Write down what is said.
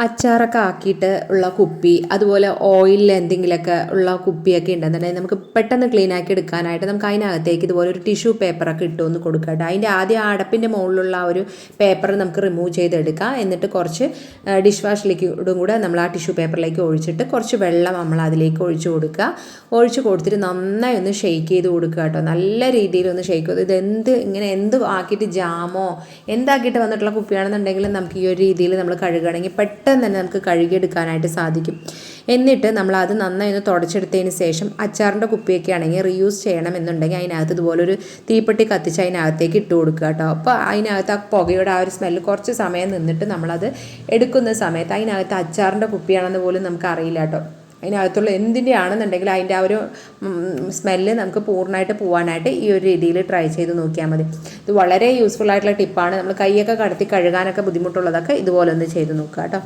അച്ചാറൊക്കെ ആക്കിയിട്ട് ഉള്ള കുപ്പി, അതുപോലെ ഓയിലിൽ എന്തെങ്കിലുമൊക്കെ ഉള്ള കുപ്പിയൊക്കെ ഉണ്ടെന്നുണ്ടെങ്കിൽ നമുക്ക് പെട്ടെന്ന് ക്ലീൻ ആക്കി എടുക്കാനായിട്ട് നമുക്ക് അതിനകത്തേക്ക് ഇതുപോലെ ഒരു ടിഷ്യൂ പേപ്പറൊക്കെ ഇട്ടൊന്ന് കൊടുക്കുക. അതിൻ്റെ ആദ്യം അടപ്പിൻ്റെ മുകളിലുള്ള ആ ഒരു പേപ്പർ നമുക്ക് റിമൂവ് ചെയ്തെടുക്കാം. എന്നിട്ട് കുറച്ച് ഡിഷ് വാഷ് ലിക്വിഡും കൂടെ നമ്മൾ ആ ടിഷ്യൂ പേപ്പറിലേക്ക് ഒഴിച്ചിട്ട് കുറച്ച് വെള്ളം നമ്മൾ അതിലേക്ക് ഒഴിച്ച് കൊടുക്കുക. ഒഴിച്ച് കൊടുത്തിട്ട് നന്നായി ഒന്ന് ഷെയ്ക്ക് ചെയ്ത് കൊടുക്കുക കേട്ടോ. നല്ല രീതിയിൽ ഒന്ന് ഷെയ്ക്ക് ചെയ്ത് ഇങ്ങനെ എന്ത് ആക്കിയിട്ട് ജാമോ എന്താക്കിയിട്ട് വന്നിട്ടുള്ള കുപ്പിയാണെന്നുണ്ടെങ്കിൽ നമുക്ക് ഈ ഒരു രീതിയിൽ നമ്മൾ കഴുകുകയാണെങ്കിൽ പെട്ടെന്ന് തന്നെ നമുക്ക് കഴുകിയെടുക്കാനായിട്ട് സാധിക്കും. എന്നിട്ട് നമ്മൾ അത് നന്നായി ഒന്ന് തുടച്ചെടുത്തതിന് ശേഷം അച്ചാറിൻ്റെ കുപ്പിയൊക്കെ ആണെങ്കിൽ റീയൂസ് ചെയ്യണം എന്നുണ്ടെങ്കിൽ അതിനകത്ത് ഇതുപോലൊരു തീപ്പെട്ടി കത്തിച്ച് അതിനകത്തേക്ക് ഇട്ട് കൊടുക്കുക കേട്ടോ. അപ്പോൾ അതിനകത്ത് ആ പുകയുടെ ആ ഒരു സ്മെല്ല് കുറച്ച് സമയം നിന്നിട്ട് നമ്മളത് എടുക്കുന്ന സമയത്ത് അതിനകത്ത് അച്ചാറിൻ്റെ കുപ്പിയാണെന്ന് പോലും നമുക്ക് അറിയില്ല കേട്ടോ. അതിനകത്തുള്ള എന്തിൻ്റെ ആണെന്നുണ്ടെങ്കിൽ അതിൻ്റെ ആ ഒരു സ്മെല്ല് നമുക്ക് പൂർണ്ണമായിട്ട് പോകാനായിട്ട് ഈ ഒരു രീതിയിൽ ട്രൈ ചെയ്ത് നോക്കിയാൽ മതി. ഇത് വളരെ യൂസ്ഫുൾ ആയിട്ടുള്ള ടിപ്പാണ്. നമ്മൾ കൈയൊക്കെ കടത്തി കഴുകാനൊക്കെ ബുദ്ധിമുട്ടുള്ളതൊക്കെ ഇതുപോലെ ഒന്ന് ചെയ്ത് നോക്കുക കേട്ടോ.